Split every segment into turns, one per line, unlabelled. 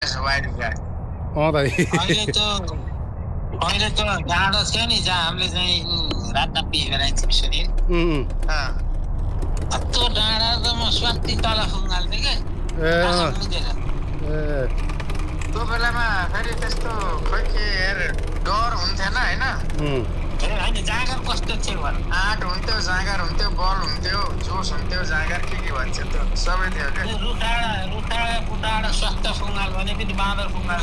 Wide गाड
दाइ
अहिले त डाँडो थियो नि जहाँ हामीले चाहिँ रातमा बिहे गराइन्छ सुनिल त्यो डाँडा त म स्वाति तल खुङ्गाल्थेँ क्या त्यो बेलामा फेरि त्यस्तो खोइ के डर हुन्थेन होइन होइन जाँगर कस्तो थियो भन आँट हुन्थ्यो जाँगर हुन्थ्यो बल हुन्थ्यो जोस हुन्थ्यो जाँगर के भन्छ त्यो सबै थियो क्या रुटाडा पुटाडा स्वास्थ्य खुङ्गाल भने पनि बाँदर खुङ्गाल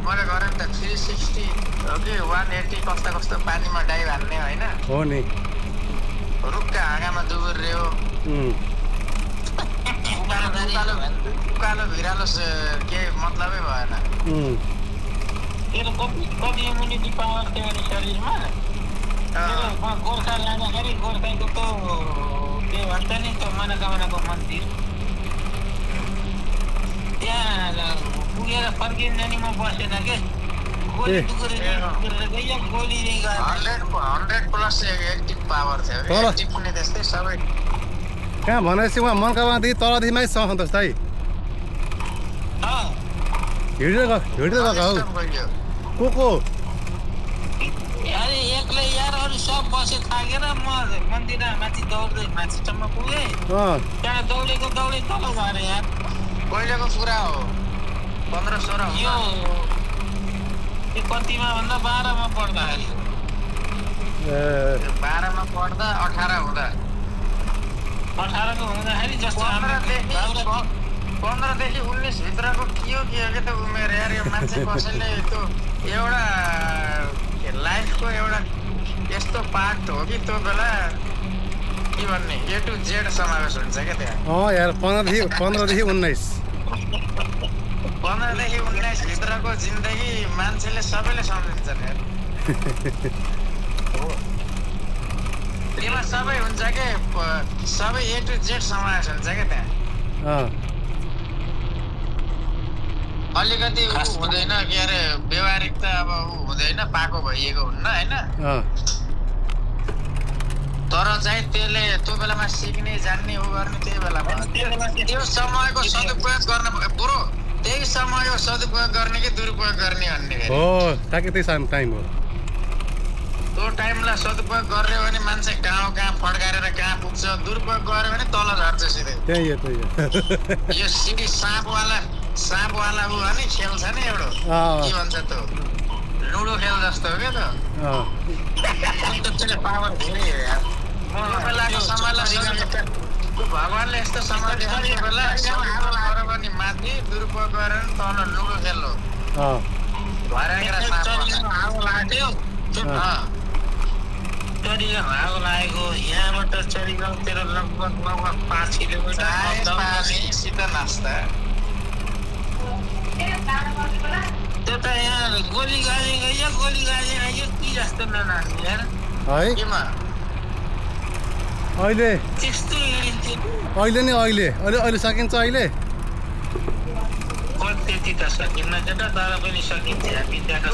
मैले गरेँ त 360 हो कि 180 कस्तो पानीमा डाइभ हान्ने होइन
हो नि
रुखका हाँगामा दुबुर्यो उकालो भिरालो के मतलबै भएन तेरो कति इम्युनिटी पावर थियो भने शरीरमा गोर्खा लाँदाखेरि गोर्खाको त के भन्छ नि त्यो मनोकामनाको मन्दिर त्यहाँ पुगेर फर्किन्छ नि म बसेन के गोली 100+ एक्टिभ पावर थियो एक्टिभ पनि त्यस्तै सबै
कहाँ भनेपछि उहाँ मनकामनादेखि तलदेखि माथि सन्तोष दाइ हिँडेर गएको हौ को
अरे एक्लै यार अरू सब बसे थाकेर म मन्दिर माथि दौड्दै माथिसम्म पुगेँ त्यहाँ दौडेको दौडै तल झरेँ यार पहिलेको कुरा हो 15-16 यो कतिमा भन्दा 12मा पढ्दाखेरि 12मा पढ्दा 18 हुँदा 18को हुँदाखेरि जस्तो 15 देखि 19 भित्रको के हो के त उमेर यार यो मान्छे कसैले त्यो एउटा लाइफको एउटा यस्तो पार्ट हो कि त्यो बेला के भन्ने A to Z समावेश हुन्छ क्या त्यहाँ
यार 15 देखि 19
15 देखि 19 भित्रको जिन्दगी मान्छेले सबैले सम्झिन्छन् यार त्यसमा सबै हुन्छ के सबै A to Z समावेश हुन्छ क्या त्यहाँ अलिकति हुँदैन के अरे व्यवहारिक त अब हुँदैन पाको भइएको हुन्न होइन तर चाहिँ त्यसले त्यो बेलामा सिक्ने जान्ने उ गर्ने त्यही बेलामा त्यो समयको सदुपयोग गर्न बरु त्यही समयको सदुपयोग गर्ने कि दुरुपयोग गर्ने भन्ने
हो ताकि त्यही टाइम हो
त्यो टाइमलाई सदुपयोग गर्यो भने मान्छे कहाँ फड्काएर कहाँ पुग्छ दुरुपयोग गर्यो भने तल झर्छ सिधै
त्यही हो
यो सिधी साँपवाला उ भने खेल छ नि एउटा के भन्छ त्यो लुडो खेल जस्तो हो क्या त पावर धेरै हो यार बेलाको समयलाई भगवानले यस्तो समय देखाउने बेला गऱ्यो भने माथि दुरुपयोग गरेर तल लुडो खेल हो चरीगाउँ आगो लागेको यहाँबाट चरीगाउँतिर लगभग 5 किलोमिटर सिधा नास्ता त्यो त यहाँ गोली गाली गयो के जस्तो ननानी यार केमा
अहिले
त्यस्तो
अहिले सकिन्छ अहिले
त्यति त सकिन्न केटा तर पनि सकिन्छ विद्याको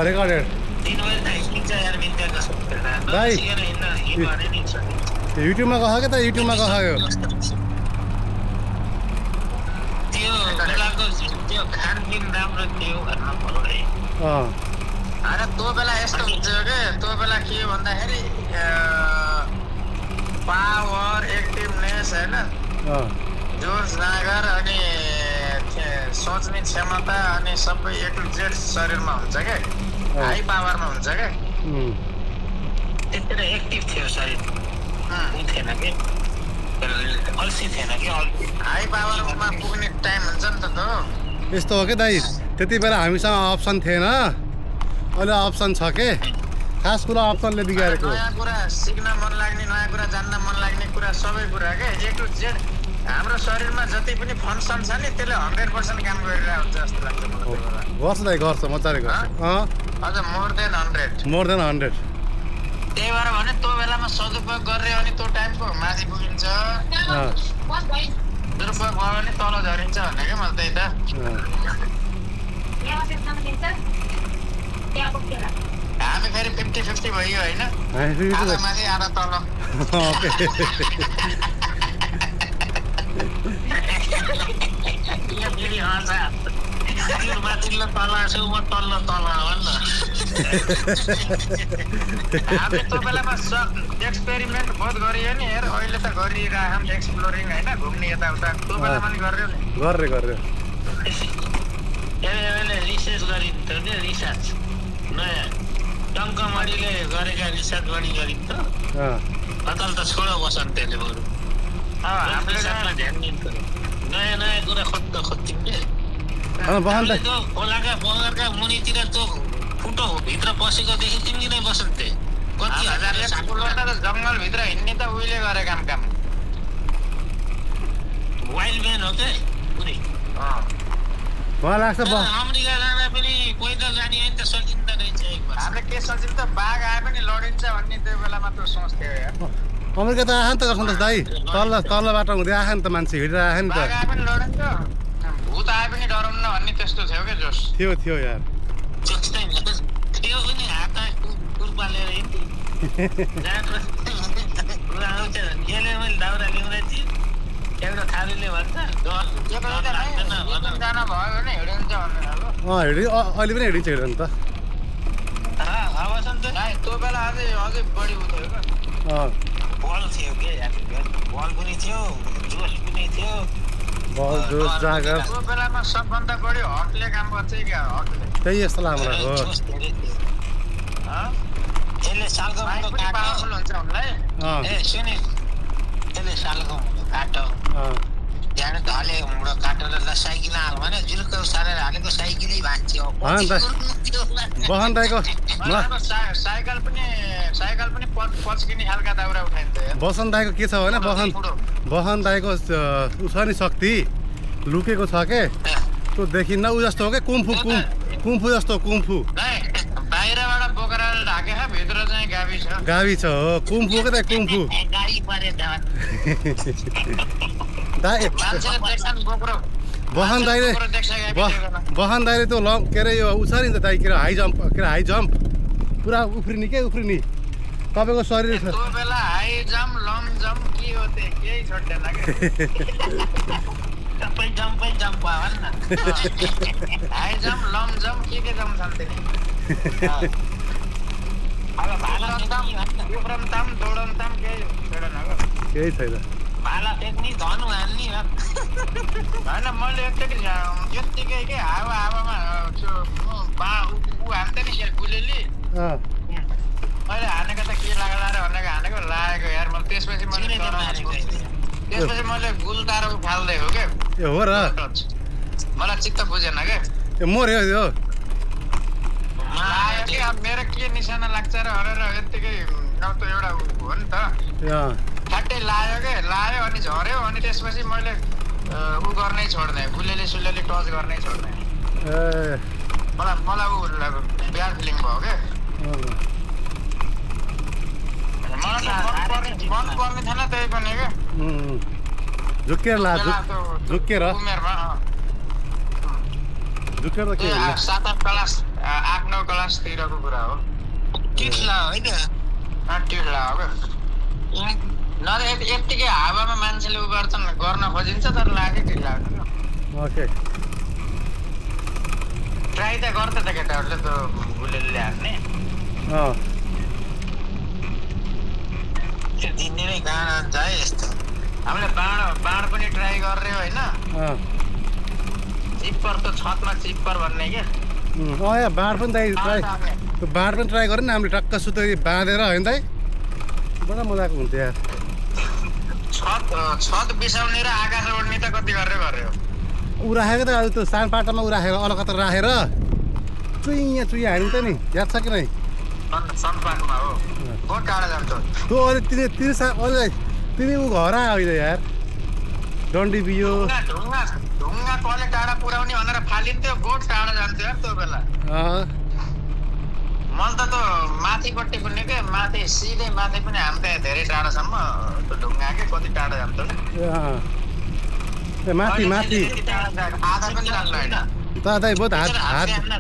रेकर्डेड
दिनभरि त हिँड्छ यार विद्याको
भाइ युट्युबमा गयो के त युट्युबमा गयो
त्यो बेलाको त्यो खानपिन राम्रो थियो भन्न पर्यो है अरे त्यो बेला यस्तो हुन्थ्यो के त्यो बेला के भन्दाखेरि पावर एक्टिभनेस होइन जोस जाँगर अनि सोच्ने क्षमता अनि सबै A to Z शरीरमा हुन्छ क्या हाई पावरमा हुन्छ क्या त्यतिखेर एक्टिभ थियो शरीर उ थिएन कि अल्छी थिएन कि हाई पावरमा पुग्ने टाइम हुन्छ नि त
यस्तो हो कि दाइ त्यति बेला हामीसँग अप्सन थिएन अहिले अप्सन छ के खास कुरा अप्सनले बिगारेको
नयाँ कुरा सिक्न मन लाग्ने नयाँ कुरा जान्न मन लाग्ने कुरा सबै कुरा के A to Z हाम्रो शरीरमा जति पनि फङ्सन छ नि त्यसले 100% काम गरिरहेको हुन्छ जस्तो लाग्छ मलाई
गर्छ दाइ गर्छ मजाले गर्छ
अझ मोर देन 100 त्यही भएर भने त्यो बेलामा सदुपयोग गरेर अनि त्यो टाइमको माथि पुगिन्छ दुरुपयोग भयो भने तल झरिन्छ भन्ने क्या मैले त्यही त हामी फेरि 50-50 भयो होइन आधा माथि आधा तल त्यो माथिल्लो तला छु म तल्लो तला भन्न हामीले त्यो बेलामा एक्सपेरिमेन्ट बहुत गरियो नि हेर अहिले त गरिरहेछौँ एक्सप्लोरिङ हैन घुम्ने यताउता त्यो बेलामा नि गर्यो नि
गर्यो
यसले रिसर्च गरिन्थ्यो नि रिसर्च नयाँ टङ्कमणिले गरेका रिसर्च बढी गरिन्थ्यो अतल त छोडो बसन्तेले बरु हामीले ध्यान दिन्थ्यो नयाँ नयाँ कुरा खोज्थ्यौँ के खोलाका बगरका मुनितिर त्यो फुटो भित्र पसेको देखिन्थ्यौँ कि नै बसन्ते कति हजारले जङ्गलभित्र हिँड्ने त उहिले गरे काम वाइल्ड म्यान हो के पुरै अमेरिका जाँदा पनि पैदल जाने होइन त सकिँदो रहेछ एकबार हामीले के सोच्यौँ त बाघ आए पनि लडिन्छ भन्ने त्यो बेलामा त्यो सोच्थ्यो यार
अमेरिका त आएन त सन्तोष दाइ तल्लो बाटो हुँदै आएन त मान्छे हिँडिरहेको नि त
बाघ आए पनि लडिन्छ भूत आए पनि डराउन्न भन्ने त्यस्तो थियो क्या जोस
थियो यार
थियो पनि हात कुर्पालेर कुरा आउँछ यसले मैले दाउरा ल्याउँदै थिएँ एउटा थारूले भन्छ जान भयो भने हिँडिन्छ भन्ने
अहिले पनि हिँडिन्छ हिँड्नु त
त्यो बेला अझै बढी उठ्यो क्या बल थियो के बल पनि थियो जोस पनि थियो त्यो बेलामा सबभन्दा बढी हटले काम गर्छ क्या हटले
त्यही यस्तो लाग्छ हो
यसले सालको पावरफुल हुन्छ उनलाई ए सुने यसले सालको काटो त्यहाँ ढले मुडो काटेर ल साइकल हाल भने जुलुक्क सारेर हालेको साइकलै भाँच्यो
बहन दाइको
साइकल पनि पच्किने खालका दाउरा उठाइन्थ्यो
बसन दाइको के छ भने बहन दाइको उ छ नि शक्ति लुकेको छ के त्यो देखिन्न उ जस्तो हो क्या कुम्फु जस्तो कुम्फु
बाहिरबाट बोकेर ढाके भित्र चाहिँ
गावी छ हो कुम्फु के त कुम्फु बहन दाइले त्यो के अरे यो उछारि नि त दाइ के अरे हाई जम्प पुरा उफ्रिने तपाईँको शरीर
त्यो बेला हाई जम्प लङ जम्प के हो त्यो केही छोड्दैन के सबै जम्पै जम्प भयो नि हाई जम्प लङ जम्प के जम्प छन् अब उफ्रमताम दौडमताम केही छैन
छैन
भाला टेक्नी धनु हाल्ने होइन मैले यत्तिकै के हावामा ऊ हान्थेँ नि गुलेली मैले हानेको त के लाग्ला र भनेको हानेको लागेको यार मैले त्यसपछि मैले गुल्टारो उखाल्दै हो क्या
ए हो र
मलाई चित्त बुझेन क्या
मर्यो यो
लाग्यो कि अब मेरो के निशाना लाग्छ र भनेर यत्तिकै त एउटा हो नि त ठ्याट्टै लायो अनि झऱ्यो अनि त्यसपछि मैले ऊ गर्नै छोड्ने गुलेली सुलेली टच गर्नै छोड्ने मलाई ऊ ब्याड फिलिङ भयो क्या मलाई मन पर्ने थिएन त्यही पनि क्या
झुक्केर
उमेरमा 7-8 क्लास 8-9 क्लासतिरको कुरा हो टिस्ला होइन टिस्ला हो क्या नभए यत्तिकै हावामा मान्छेले उ गर्छन् गर्न खोजिन्छ तर लाग्यो टिस्ला
ओके
ट्राई त गर्छ त केटाहरूले त गुलेलीले हान्ने त्यो दिने नै गाँड हुन्छ है यस्तो हामीले बाँड पनि ट्राई गर्ने होइन चिप्पर त छतमा चिप्पर भन्ने क्या
बाँड पनि ट्राई गरेँ नि हामीले टक्क सुत्दै बाँधेर होइन दाइ बडा मजाको हुन्थ्यो यार
छत बिसाउने र आकाश ओढ्ने त कति गर्यो
ऊ राखेको त त्यो सानो पाटामा ऊ राखेको अलकत्र राखेर चुइया हानिन्छ नि याद छ कि नै
सनपाटमा हो बहुत टाढा जान्छ
त्यो अहिले तिमी ऊ घर आयो अहिले यार डन्डी बियो
ढुङ्गा कसले टाढा पुर्याउने भनेर फालिन्थ्यो बहुत टाढा जान्थ्यो यार त्यो बेला मैले त माथिपट्टि पनि के माथि सिधै माथि पनि हान्थेँ धेरै टाढासम्म त्यो ढुङ्गा के कति टाढा जान्थ्यो
माथि
आधा पनि जान्नु होइन
दाइ बहुत हात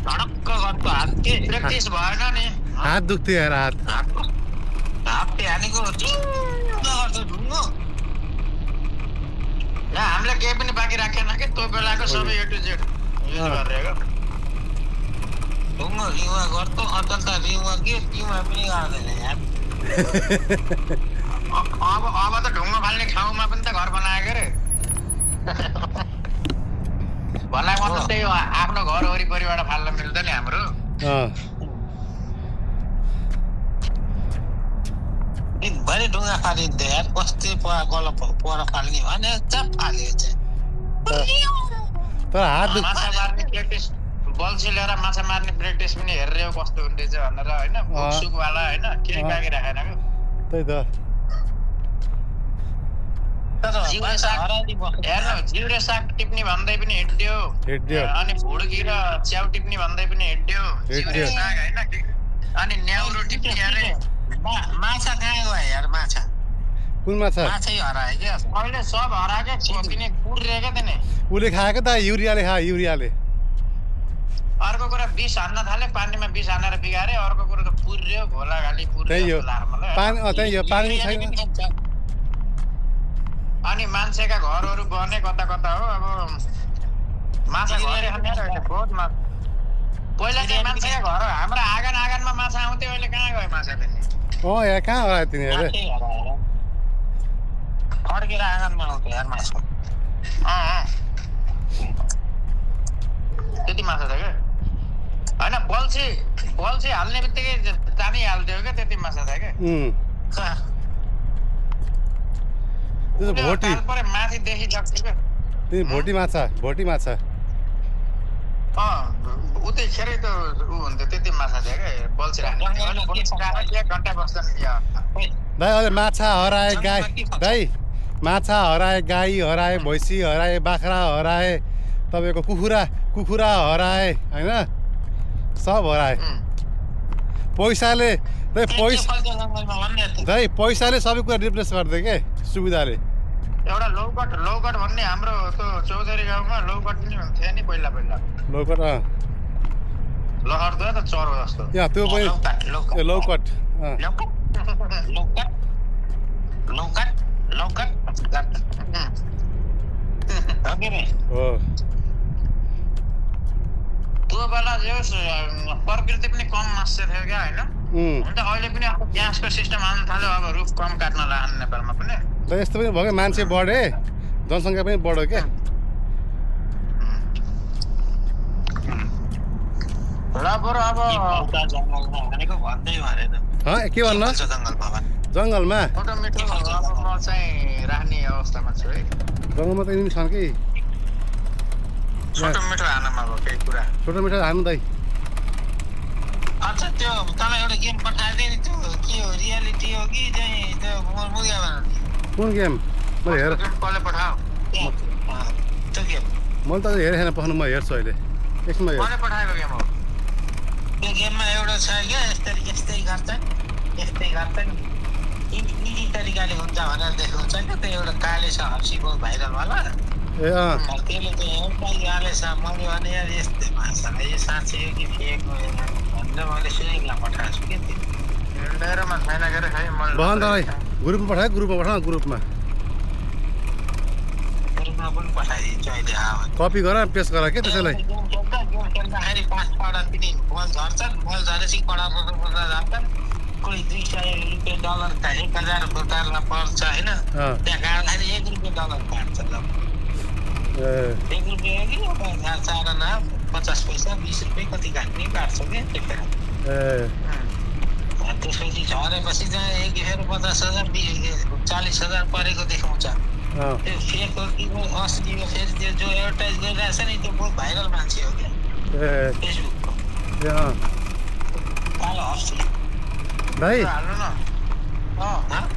धडक्क गर्छ हात के प्र्याक्टिस भएन नि
हात दुख्थ्यो यार
हातले हानेको गर्छ ढुङ्गो हामीले केही पनि बाँकी राखेन कि त्यो बेलाको सबै A to Z युज गरेको ढुङ्गो रिउवा गर्तो अचल त रिउवा के रिउवा पनि गर्दैन यार अब त ढुङ्गो फाल्ने ठाउँमा पनि त घर बनाएको रे भलाइ मतलब त्यही हो आफ्नो घर वरिपरिबाट फाल्न मिल्दैन नि हाम्रो दिनभरि ढुङ्गा फालिन्थ्यो यार कस्तै पर फाल्ने भने चाप फाल्यो
तर हात
माछा मार्ने प्र्याक्टिस बल्छी लिएर माछा मार्ने प्र्याक्टिस पनि हेरेर कस्तो हुँदैछ भनेर होइन सुकवाला होइन केही बाँकी राखेन
त्यही त
हेर्नु जिउरे साग टिप्ने भन्दै पनि हिँड्यो अनि भुड्की र च्याउ टिप्ने भन्दै पनि हिँड्यो जिउरे साग होइन अनि न्याउरो टिप्ने अरे माछा कहाँ गयो यार माछा
कुन माछा
माछै हरायो क्या अहिले सब हरायो क्या किने कुरिरहेको थिएन
उसले खाएको त युरियाले युरियाले
अर्को कुरा विष हान्न थाले पानीमा विष हानेर बिगारे अर्को कुरा त पुर्यो घोला घाली पुर्यो
पानी छैन
अनि मान्छेका घरहरू बने कता कता हो अब माछा बहुत पहिला चाहिँ मान्छेका घर हाम्रो आँगनमा माछा आउँथ्यो अहिले कहाँ गयो माछा
यहाँ कहाँ हरायो तिनीहरू
फर्केर आँगनमा आउँथ्यो यार माछा त्यति माछा थियो क्या होइन बल्छी हाल्ने बित्तिकै तानिहाल्थ्यो क्या त्यति माछा थियो क्या माथि देखिसक्थ्यो क्या
भोटी माछा
उतै खेरै त ऊ हुन्थ्यो त्यति माछा थियो क्या बल्छी राख्ने 1 घन्टा बस्दैन
दाइ अहिले माछा हराए गाई दाइ माछा हराए गाई हराए भैँसी हराए बाख्रा हराए तपाईँको कुखुरा हराए होइन सब हराए पैसाले पैसाले सबै कुरा रिप्लेस गरिदियो के सुविधाले
एउटा लौकट भन्ने हाम्रो त्यो चौधरी गाउँमा लौकट पनि हुन्थ्यो नि पहिला
लौकट
लहर त चरो जस्तो
यहाँ त्यो पनि लौकट हो
त्यो बेला प्रकृति पनि कम मास्छ थियो क्या होइन अन्त अहिले पनि अब ग्यासको सिस्टम आउनु थाल्यो अब रुख कम काट्न लाग्यो नेपालमा पनि
यस्तो पनि भयो मान्छे बढे जनसङ्ख्या पनि बढ्यो क्या के भन्नु जङ्गलमा
राख्ने अवस्थामा छु है
जङ्गलमा त यिनी छन् कि
छोटो मिठो हानमा भयो केही कुरा
छोटो मिठो हानु दाइ
अच्छा त्यो तँलाई एउटा गेम पठाइदिए नि त्यो के हो रियालिटी हो कि चाहिँ त्यो मुभीमा
कुन गेम मैले हेर
कसले पठाऊ त्यो गेम
मैले त हेरेको छैन पठाउनु म हेर्छु अहिले एकछिनमा
कसले पठाएको गेम हो त्यो गेममा एउटा छ क्या यस्तै गर्छन् इजी तरिकाले हुन्छ भनेर देखाउँछ क्या त्यो एउटा काले छ हर्सीको भाइरलवाला त्यसले चाहिँ एउटा गाले छ मैले भने यार यस्तै भाषा यो साँच्चै हो कि फेक हो भनेर मैले सुनिकलाई पठाएको छु कि मेरोमा छैन के अरे खै मैले
बहन दाइ ग्रुपमा पठाए ग्रुपमा
पनि पठाइदिन्छु अहिले
कपी गर पेस्ट गर के त्यसैलाई
खेल्दाखेरि 5 पल्ट पनि बल झर्छन् बल झरेपछि कडा झर्छन् कोही 200 रुपियाँ डलर त 1000 रुपियाँ पर्छ होइन त्यहाँ गाड्दाखेरि 1 रुपियाँ डलर काट्छ 1 रुपियाँ कि 4 आना 50 पैसा 20 रुपियाँ कति काट्ने काट्छ कि त्यतिखेर त्यसपछि झरेपछि चाहिँ एकखेर 50,000 40,000 परेको देखाउँछ त्यो फेक हो कि असली हो फेरि त्यो जो एडभर्टाइज गरिरहेको छ नि त्यो बहुत भाइरल मान्छे हो क्या फेसबुकको कालो हर्सी
भाइ
हाल्नु न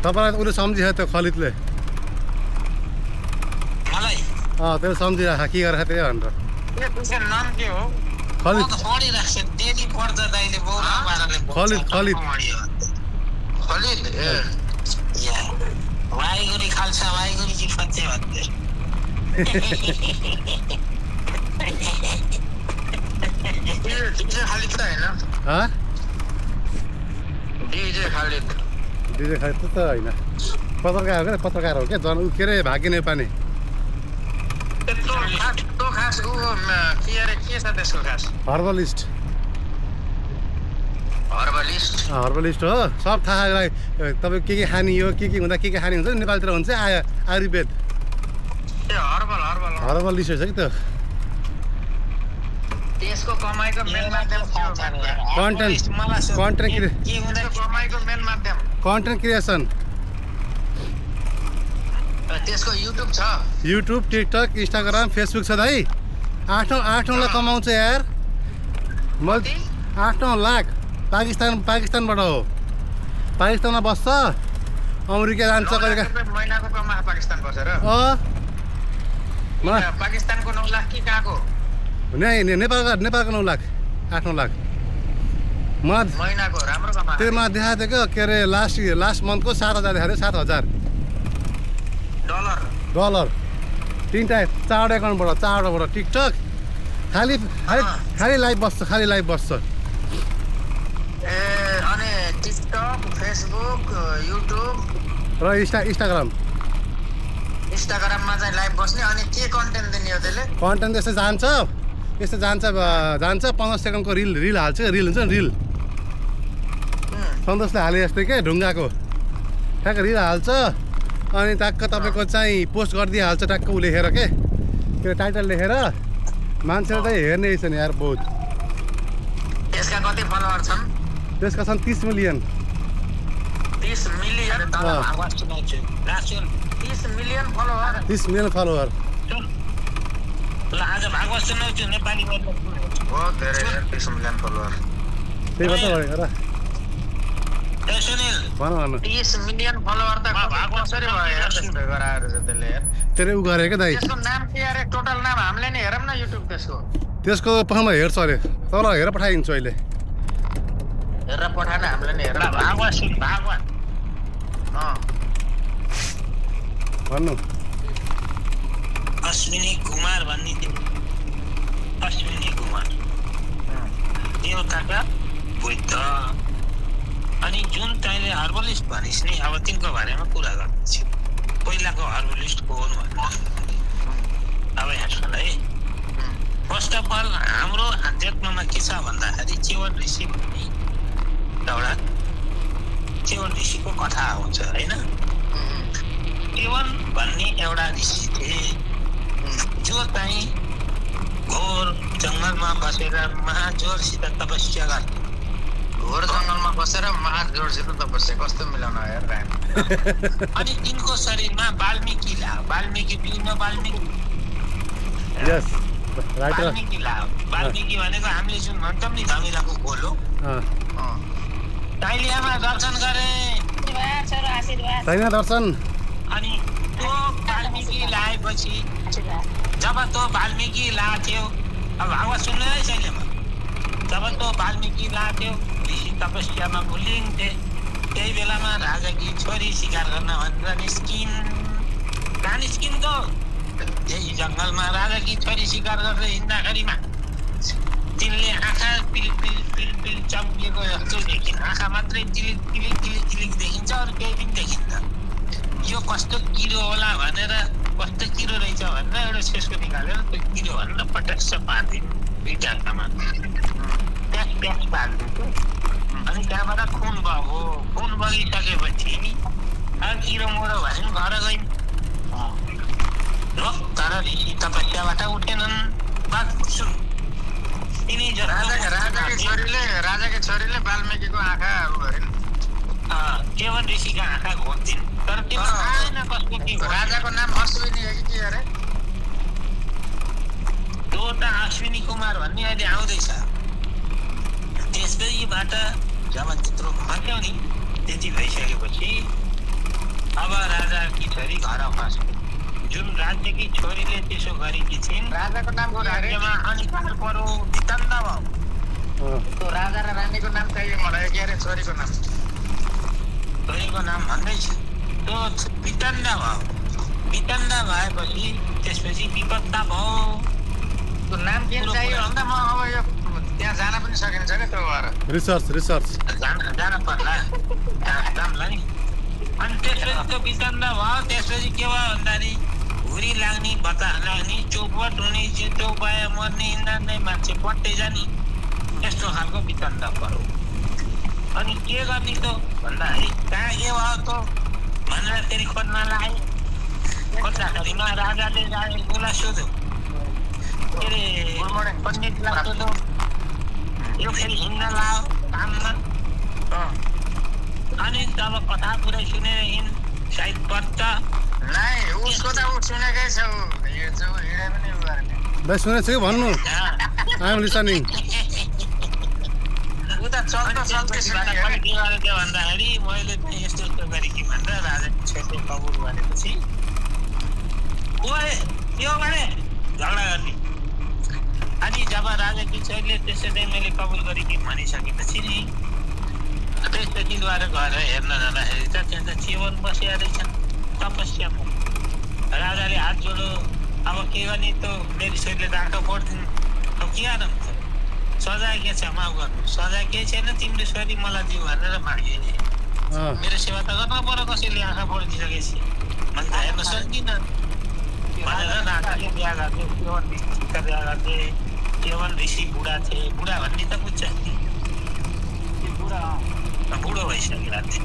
तपाईँलाई उसले सम्झियो त्यो खलिदले
मलाई
त्यो सम्झिरहेको के गरेर त्यही भनेर
त्यसको नाम के हो
खलिद
पढिरहेको छ डेली पढ्छ दाइले बोला पाराले खलिद वाइगुरी खाल्छ वाइगुरी जी फच्चे भन्थे डीजे खालिद त हैन डीजे खालिद
त हैन पत्रकार हो क्या जन के अरे भाग्य नेपाली
त्यो खास के अरे के छ त्यसको खास
हर्बलिस्ट हर्बलिस्ट हो सब थाहा तपाईँ के खाने हो के हुँदा के खाने हुन्छ नि नेपालतिर हुन्छ आयुर्वेद हर्बलिस्ट रहेछ कि त्यो
त्यसको कमाइको मेन माध्यम
कन्टेन्ट क्रिएसन
त्यसको युट्युब छ
युट्युब टिकटक इन्स्टाग्राम फेसबुक छ दाइ 8 लाख कमाउँछ यार म 8 लाख पाकिस्तानबाट हो पाकिस्तानमा बस्छ अमेरिका जान्छ कहिले
महिनाको कमा पाकिस्तान बसेर पाकिस्तानको 9 लाख कि कहाँको
नेपालको 9 लाख 8 लाख
महिनाको राम्रो कमा
त्यसमा देखाएको थियो के अरे लास्ट मन्थको 7,000 देखाएको थियो 7,000 डलर 3टा 4वटा एकाउन्टबाट 4वटाबाट टिकटक खाली लाइभ बस्छ
ए अनि टिकटक फेसबुक युट्युब
र इन्स्टाग्राममा
चाहिँ लाइभ बस्ने अनि के कन्टेन्ट दिने हो त्यसले
कन्टेन्ट यस्तो जान्छ 15 सेकेन्डको रिल हाल्छ रिल हुन्छ नि रिल सन्तोषले हाले जस्तै के ढुङ्गाको ठ्याक्क रिल हाल्छ अनि ट्याक्क तपाईँको चाहिँ पोस्ट गरिदिइहाल्छ ट्याक्क ऊ लेखेर के टाइटल लेखेर मान्छेले चाहिँ हेर्ने रहेछ नि यार बहुत
त्यसका कति फलोअर छन्
त्यसका छन् 30 मिलियन
30 मिलियन
फलोअर
ल आज भागवत सुनाउँछु नेपालीमा बहुत धेरै 30 मिलियन फलोअर
त्यही मात्र गरेको र
ए सुनिल
भन
30 मिलियन फलोअर त भागवत सरी भयो यार त्यस्तो गराएर चाहिँ त्यसले यार
त्यसले उ गरे के दाइ
त्यसको नाम के अरे टोटल नाम हामीले नि हेरौँ न युट्युब
त्यसको पखामा हेर्छ अरे तर हेरेर पठाइदिन्छु अहिले
हेरेर पठाएन हामीले नि हेरेर भागवत
भन्नु
अश्विनी कुमार भन्ने अश्विनी कुमार देवताका बुद्ध अनि जुन तैँले हर्बलिस्ट भनिस् नि अब तिनको बारेमा कुरा गर्दैछु पहिलाको हर्बलिस्ट को हुन् भन्नु अब यहाँ सुन है फर्स्ट अफ अल हाम्रो आध्यात्ममा के छ भन्दाखेरि च्यवन ऋषि भन्ने एउटा च्यवन ऋषिको कथा आउँछ होइन च्यवन भन्ने एउटा ऋषि थिए जो चाहिँ घोर जङ्गलमा बसेर महाजोरसित तपस्या गर्थे घोर जङ्गलमा बसेर महाजोरसित तपस्या कस्तो मिलाउन यार अनि तिनको शरीरमा वाल्मीकि भनेको हामीले जुन भन्छौँ नि धमिराको खोल हो तैलियामा दर्शन गरे
दर्शन
अनि त्यो वाल्मीकि लाएपछि जब त्यो वाल्मीकि लाथ्यो अब भागवत सुन्नु है शैलीमा जब त्यो वाल्मीकि लाथ्यो ऋषि तपस्यामा भुलिन्थे त्यही बेलामा राजाकी छोरी शिकार गर्न भनेर निस्किन् कहाँ निस्किन्थ्यो यही जङ्गलमा राजाकी छोरी शिकार गरेर हिँड्दाखेरिमा तिनले आँखा पिलिक चम्किएको जस्तो देखिन् आँखा मात्रै तिलिक देखिन्छ अरू केही पनि देखिन्छ यो कस्तो किरो होला भनेर कस्तो किरो रहेछ भनेर एउटा शेषको निकालेर त्यो किरो भनेर पटक्स पारिदिनु दुईटा आँखामा प्यास पारिदिन्थ्यो अनि त्यहाँबाट खुन भयो खुन बगिसकेपछि किरो मोरो भयो भने घर गइन् हो तर ऋषि तपस्याबाट उठेनन् बात सुन राजाको छोरीले वाल्मीकिको आँखा च्यवन ऋषिको आँखा घोक्दिन् तर त्यो आएन कसको के राजाको नाम अश्विनी हो कि के अरे त्यो त अश्विनी कुमार भन्ने अहिले आउँदैछ त्यसैबाट जब त्यत्रो फर्क्यो नि त्यति भइसकेपछि अब राजाकी छोरी घर फस्यो जुन राज्यकी छोरीले त्यसो गरेकी छिन् राजाको नाम राज्यमा अनिकाल परो वितन्द भयो त्यो राजा र रानीको नाम चाहियो मलाई के अरे छोरीको नाम भन्दैछु त्यो वितन्द भएपछि त्यसपछि विपत्ता भयो त्यो नाम के चाहियो भन्दा म अब यो त्यहाँ जान पनि सकिन्छ क्या त्यो भएर
रिसर्च
जान पर्ला जामलाई अनि त्यसपछि त्यो वितन्द भयो त्यसपछि के भयो भन्दाखेरि हुरी लाग्ने बच्चा लाग्ने चौपट हुने चौपाया मर्ने यिनीहरू मान्छे पट्टै जाने त्यस्तो खालको वितन्द पऱ्यो अनि के गर्ने त भन्दाखेरि कहाँ के भयो त भनेर फेरि खोज्न लाए खोज्दाखेरिमा राजाले उसलाई सोध्यो के अरे पण्डितलाई सोध्यो यो फेरि हिँड्न लाग्यो काममा अनि तब कथा पुरै सुनेर हिँड सायद पर्छ नै उसको त ऊ सुनेकै छ हिँड्छ हिँडे पनि उ गर्ने
भाइ सुनेको छु कि भन्नु आई एम लिसनिङ
उता चल्दा चल्दै के भन्दाखेरि मैले चाहिँ यस्तो यस्तो गरेँ कि भनेर राजाको छोरीले कबुल गरेपछि यो भने झगडा गर्ने अनि जब राजाको छोरीले त्यसो चाहिँ मैले कबुल गरेँ कि भनिसकेपछि नि त्यसपछि गएर घर हेर्न जाँदाखेरि त त्यहाँ त जीवन बसिया रहेछन् तपस्यामा राजाले हात जोड्यो अब के गर्ने त मेरो छोरीले त आँखा फोड्दिन् अब के आराम छ सजाय के छ माफ गर्नु सजाय केही छैन तिम्रो छोरी मलाई दिउ भनेर मागे मेरो सेवा त गर्न पर्यो कसैले आँखा फोडिदिइसकेपछि मैले त हेर्न सक्दिनँ भनेर राजाले बिहा गर्थे बिहा गर्थे केवल ऋषि बुढा थिए बुढा भन्ने त बुझ्छ नि बुढो भइसकेको थिएँ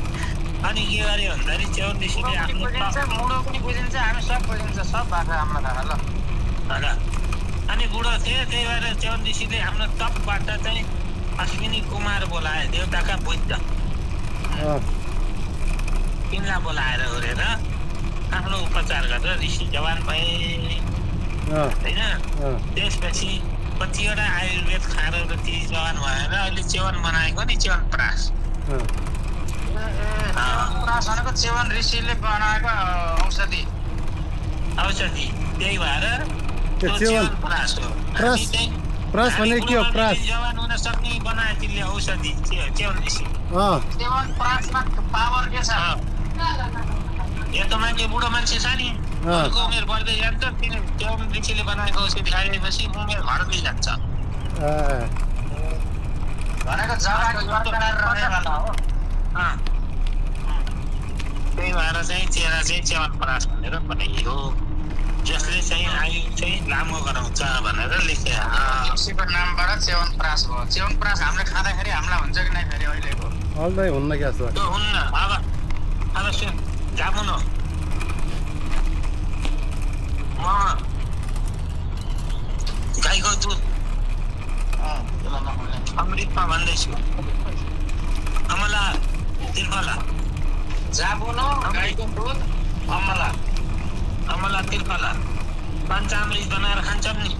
अनि के गर्यो भन्दाखेरि च्याउन ऋषिले आफ्नो बुढो पनि बुझिन्छ हामी सब बुझिन्छ सब भाषा हाम्रो थाहा ल अनि बुढो थिए त्यही भएर च्याउन ऋषिले आफ्नो तपबाट चाहिँ अश्विनी कुमार बोलाए देवताका बुद्ध तिनलाई बोलाएर ओरेर आफ्नो उपचार गरेर ऋषि जवान भए होइन त्यसपछि कतिवटा आयुर्वेद खाएर ती जवान भएर अहिले च्याउन बनाएको नि च्याउन प्रास प्रास भनेको च्याउन ऋषिले बनाएको औषधि त्यही भएर प्रास हो
प्रास भने के हो प्रास
जवान हुन सक्ने बनाए तिनले औषधि च्याउन ऋषि च्याउन प्रासमा पावर के छ यो त मान्छे बुढो मान्छे छ नि उमेर बढ्दै जान्छ तिनी च्याउन ऋषिले बनाएको औषधि खाएपछि उमेर घट्दै जान्छ भनेको त्यही भएर चाहिँ चेरा चाहिँ च्याउन प्रास भनेर बनाइयो जसले चाहिँ आयु चाहिँ लामो गराउँछ भनेर लेखे ऋषिको नामबाट च्याउन प्रास भयो च्याउन प्रास हामीले खाँदाखेरि हामीलाई हुन्छ कि नै फेरि अहिलेको
अल्दै हुन्न क्या छ
हुन्न अब सुन जामुन हो म गाईको दुध अमृतमा भन्दैछु अमला त्रिफला जामुन गाईको दुध अमला त्रिफला पञ्चामृत बनाएर खान्छन् नि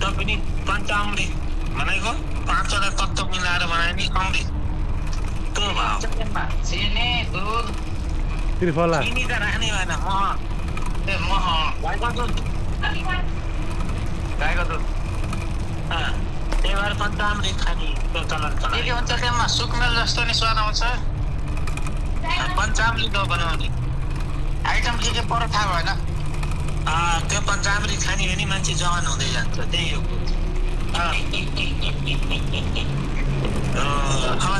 त पनि पञ्चामृत भनेको 5 वटा तत्त्व मिलाएर बनायो नि अमृत त्यो भाव चिनी दुध
त्रिफला
चिनी त राख्ने भएन मह गाईको दुध त्यही भएर पञ्चामृत खाने त्यो चलन छ के हुन्छ त्यसमा सुकमेल जस्तो नि स्वाद आउँछ पञ्चामृत हो बनाउने आइटम के पर्यो थाहा भएन त्यो पञ्चामृत खाने भने मान्छे जवान हुँदै जान्छ त्यही हो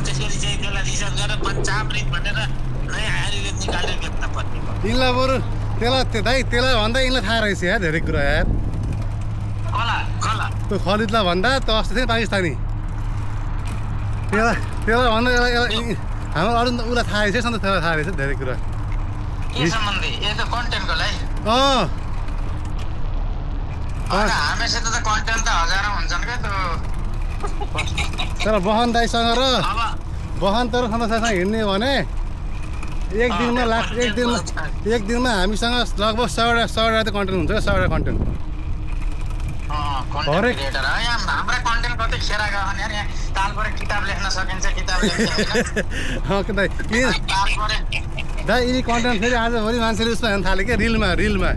त्यसरी चाहिँ त्यसलाई रिसर्च गरेर पञ्चामृत भनेर नयाँ आयुर्वेद निकालेर बेच्न पर्ने
यिनलाई बरु त्यसलाई भन्दा यिनलाई थाहा रहेछ यार धेरै कुरा यार त्यो खलिदलाई भन्दा त अस्ति थियो पाकिस्तानी त्यसलाई भन्दा हाम्रो अरू उसलाई थाहा रहेछ सन्त थाहा रहेछ धेरै कुरा
के सम्बन्धी यो त कन्टेन्टको लागि हामीसित त कन्टेन्ट त हजारौँ हुन्छन् क्या त्यो
तर बहन दाइसँग र बहन तर सन्तोषसँग हिँड्ने हो भने एक दिनमा हामीसँग लगभग 100 वटा त कन्टेन्ट हुन्छ क्या 100 वटा कन्टेन्ट
हाम्रा कन्टेन्ट कतै खेरा गयो भने यहाँ तालबाट किताब लेख्न सकिन्छ किताब
दाइ यिनी कन्टेन्ट फेरि आजभोलि मान्छेले उसमा हेर्न थाल्यो क्या रिलमा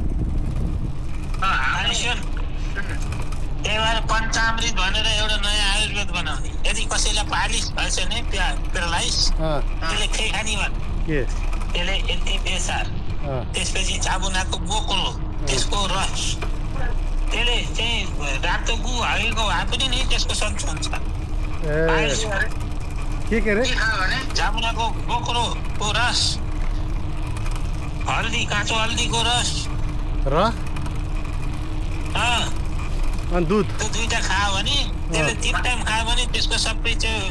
त्यही भएर पञ्चामृत भनेर एउटा नयाँ आयुर्वेद बनाउने यदि कसैलाई पालिस भएछ भने प्यारालाइस त्यसले खै खाने भने त्यसले यति बेसार त्यसपछि चाबुनाको बोक्लो त्यसको रस त्यसले चाहिँ रातो गु हालेको भए पनि नि त्यसको सन्चो हुन्छ
के अरे
जामुनाको बोक्रोको रस हल्दी काँचो हल्दीको रस
र दुध
त्यो दुईटा खायो भने त्यसले 3 टाइम खायो भने त्यसको सबै चाहिँ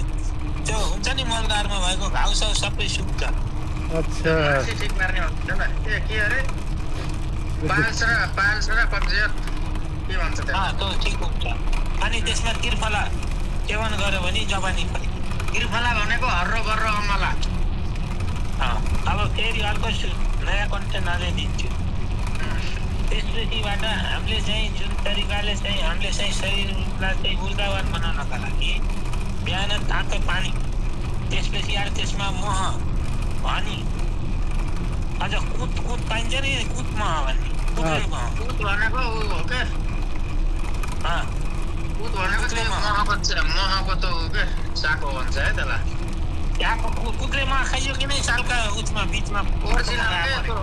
त्यो हुन्छ नि मलदारमा भएको घाउसाउ सबै सुक्छ।
अच्छा
मान्छे ठिक पार्ने भन्दैन ए के अरे पाल्स र कब्जियत के भन्छ त्यो ठिक हुन्छ। अनि त्यसमा त्रिफला सेवन गर्यो भने जवानी फर्किन्छ। त्रिफला भनेको हर्रो गर्रो अमला। अब फेरि अर्को नयाँ कन्टेन्ट अझै दिन्छु। त्यसपछिबाट हामीले चाहिँ जुन तरिकाले चाहिँ हामीले चाहिँ शरीरलाई चाहिँ ऊर्जावान बनाउनका लागि बिहान तातो पानी, त्यसपछि आएर त्यसमा मह, हनी, अझ कुद पाइन्छ नि, कुद मह भन्ने कुद भनेको ऊ हो क्या कुद भनेको चाहिँ महको त ऊ क्या साको भन्छ है त्यसलाई। त्यहाँको कुद्रे मह खाइयो कि नै सालका उसमा बिचमा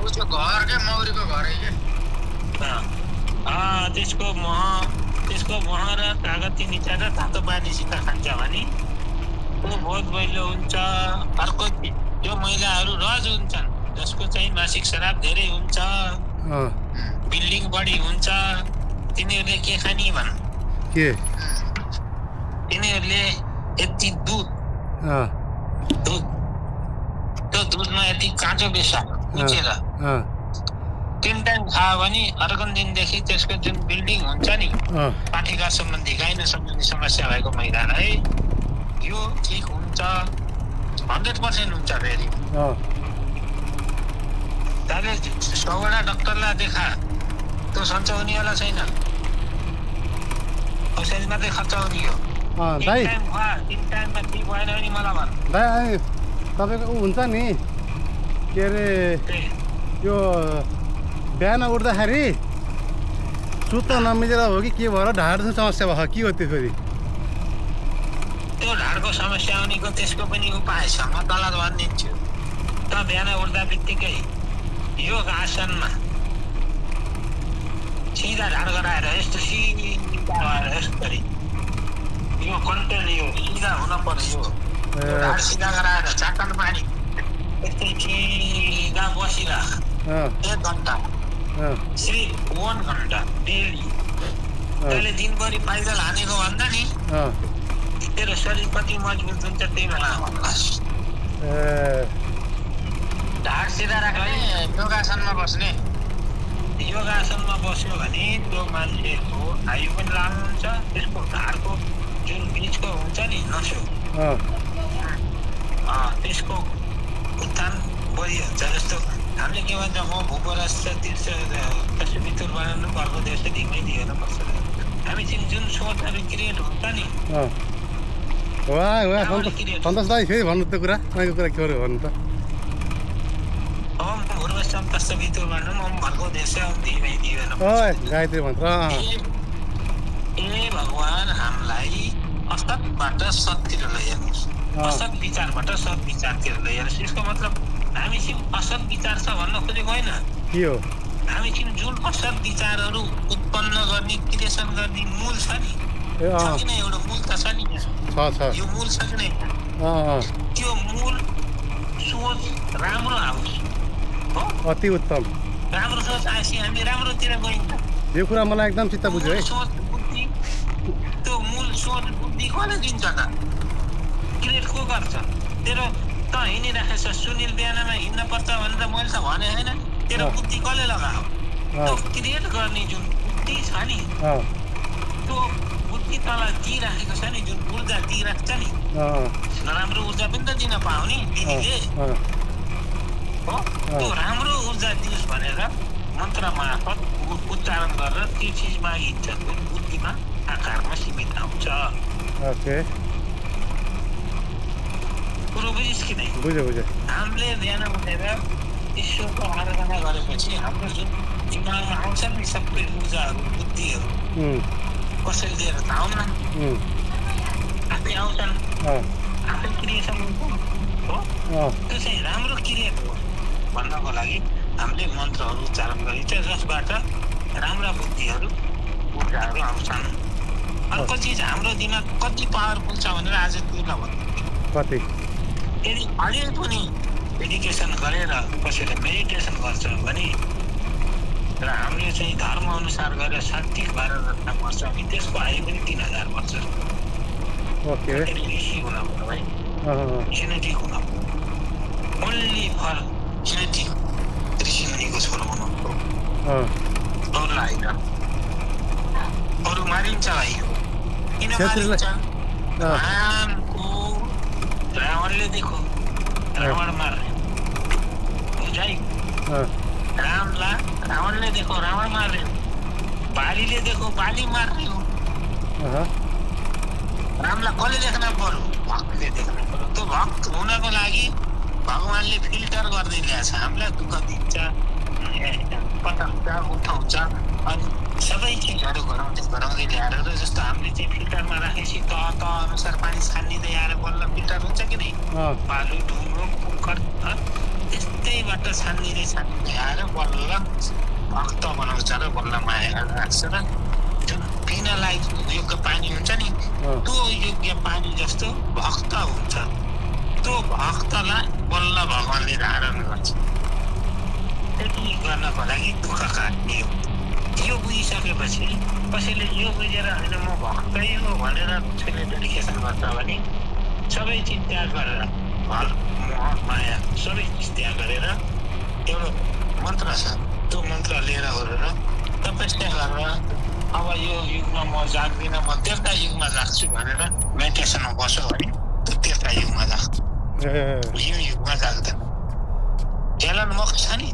उसको घर क्या मौरीको घरै क्या त्यसको मह र कागती निचार र तातो पानीसित खान्छ भने ऊ बहुत बलियो हुन्छ। अर्को त्यो महिलाहरू रज हुन्छन् जसको चाहिँ मासिक स्राव धेरै हुन्छ, बिल्डिङ बढी हुन्छ, तिनीहरूले के खाने भन्
के
तिनीहरूले यति दुध त्यो दुधमा यति काँचो बेसा उचेर 3 टाइम खायो भने अर्को दिनदेखि त्यसको जुन बिल्डिङ हुन्छ नि पाठिका सम्बन्धी गाइनो सम्बन्धी समस्या भएको महिलालाई यो ठिक हुन्छ, 100% हुन्छ। फेरि तैँले 100वटा डक्टरलाई देखा त्यो सञ्च हुनेवाला छैन, औषधि मात्रै खर्च हुने हो। 3 टाइममा ठिक भएन भने मलाई भन्
दाइ। तपाईँको ऊ हुन्छ नि के अरे यो बिहान उठ्दाखेरि सुत्न नमिलेर हो कि के भएर ढाड समस्या भयो के हो त्यो? फेरि
त्यो ढाडको समस्या आउनेको त्यसको पनि उपाय छ, म तँलाई भनिदिन्छु। त बिहान उठ्दा बित्तिकै योग आसनमा सिधा ढाड गराएर यस्तो सिधा भएर यसरी यो कन्टेन्ट यो सिधा हुन पर्यो। यो ढाड सिधा गराएर चाटन पानी यस्तै सिधा बसिराख 1 घन्टा, सिर्फ 1 घन्टा डेली। तैँले दिनभरि पाइदल हानेको भन्दा नि तेरो शरीर कति मजबुत हुन्छ त्यही बेला भन्लास्। ढाड सिधा राख्ने योगासनमा बस्ने, योगासनमा बस्यो भने त्यो मान्छेको आयु पनि लामो हुन्छ, त्यसको ढाडको जुन बिचको हुन्छ नि नसो त्यसको उत्थान बढी हुन्छ। जस्तो हामीले के भन्छ म भूपराष्ट्र तीर्थ भित्र बनाउनु घरको देश ढिङ्गै दिएन पर्छ। हामी चाहिँ जुन सोचहरू क्रिएट हुन्छ नि
सन्तोष दाइ फेरि भन्नु त्यो कुरा तपाईँको कुरा के हो भन्नु त? गायत्री मन्त्र
ए भगवान हामीलाई असतबाट सततिर लैजानुहोस्, असत विचारबाट सत विचारतिर लैजानुहोस्। यसको मतलब हामी चाहिँ असत विचार छ भन्न खोजेको होइन
के हो?
हामी चाहिँ जुन असत विचारहरू उत्पन्न गर्ने क्रिएसन गर्ने मूल छ नि किन एउटा मूल त छ नि यो मूल छ कि नै त्यो मूल सोच राम्रो आओस् हो।
अति उत्तम
राम्रो सोच आएपछि हामी राम्रोतिर गइन्छ।
यो कुरा मलाई एकदम चित्त बुझ्यो है।
सोच बुद्धि त्यो मूल सोच बुद्धि कसले दिन्छ त? क्रिएट को गर्छ? तेरो त हिँडिराखेछ सुनिल बिहानमा हिँड्न पर्छ भनेर मैले त भने होइन, तेरो बुद्धि कसले लगायो? त्यो क्रिएट गर्ने जुन बुद्धि छ नि त्यो बुद्धि तँलाई दिइराखेको छ नि, जुन ऊर्जा दिइराख्छ नि, नराम्रो ऊर्जा पनि त दिन पाउने दिदीले हो। त्यो राम्रो ऊर्जा दियोस् भनेर मन्त्र मार्फत उच्चारण गरेर त्यो चिज मागिन्छ, जुन बुद्धिमा आकारमा सीमित आउँछ। कुरो बुझिस् कि नै?
बुझ्यो।
हामीले बिहान उठेर ईश्वरको आराधना गरेपछि हाम्रो जुन दिमागमा आउँछ नि सबै ऊर्जाहरू बुद्धिहरू कसैले दिएर त आउन आफै आउँछन्, आफै क्रिएसन हुन्छ हो। त्यो चाहिँ राम्रो क्रिएट हो भन्नको लागि हामीले मन्त्रहरू उच्चारण गरिन्छ जसबाट राम्रा बुद्धिहरू ऊर्जाहरू आउँछन्। अर्को चिज हाम्रो दिमाग कति पावरफुल छ भनेर आज तुलना भन्नु। यदि अलि पनि मेडिटेसन गरेर कसैले मेडिटेसन गर्छ भने र हामीले चाहिँ धर्म अनुसार गरेर सात्विक भएर पर्छ भने त्यसको आयु पनि 3000 वर्ष। ऋषि हुन पर्यो भाइ। युनिटी हुन ओन्ली फर युनिटी ऋषि मुनिको छोरो हुनु अरूलाई होइन अरू मारिन्छ भाइ किन मारिन्छ रामको रावणले देखो रावण मार्ने बुझाइ रावणले देखो रावण मार्ने बालीले देखो बाली मार्ने हो रामलाई कसले देख्न पर्यो भक्तले देख्न पर्यो त्यो भक्त हुनको लागि भगवानले फिल्टर गर्दै ल्याएछ हामीलाई दुःख दिन्छ पटाउँछ उठाउँछ अनि सबै चिजहरू गराउँदै ल्याएर जस्तो हामीले चाहिँ फिल्टरमा राखेपछि त अनुसार पानी छानिँदै आएर बल्ल फिल्टर हुन्छ कि नै बालु ढुङ्गो कुकर त्यस्तैबाट छानिँदै आएर बल्ल भक्त बनाउँछ र बल्ल माया राख्छ र जुन पिनलाई योग्य पानी हुन्छ नि त्यो योग्य पानी जस्तो भक्त हुन्छ त्यो भक्तलाई बल्ल भगवानले धारण गर्छ त्यति गर्नको लागि दुःख काट्ने हो यो बुझिसकेपछि कसैले यो बुझेर होइन म भक्तै हो भनेर कसैले डेडिकेसन गर्छ भने सबै चिज त्याग गरेर घर मोह माया सबै चिज त्याग गरेर एउटा मन्त्र छ त्यो मन्त्र लिएर गरेर तपस्या गरेर अब यो युगमा म जाग्दिनँ म त्रेता युगमा जाग्छु भनेर मेडिटेसनमा बस्यो भने त्यो त्रेता युगमा जाग्छ यो युगमा जाग्दैन एलन मस्क छ नि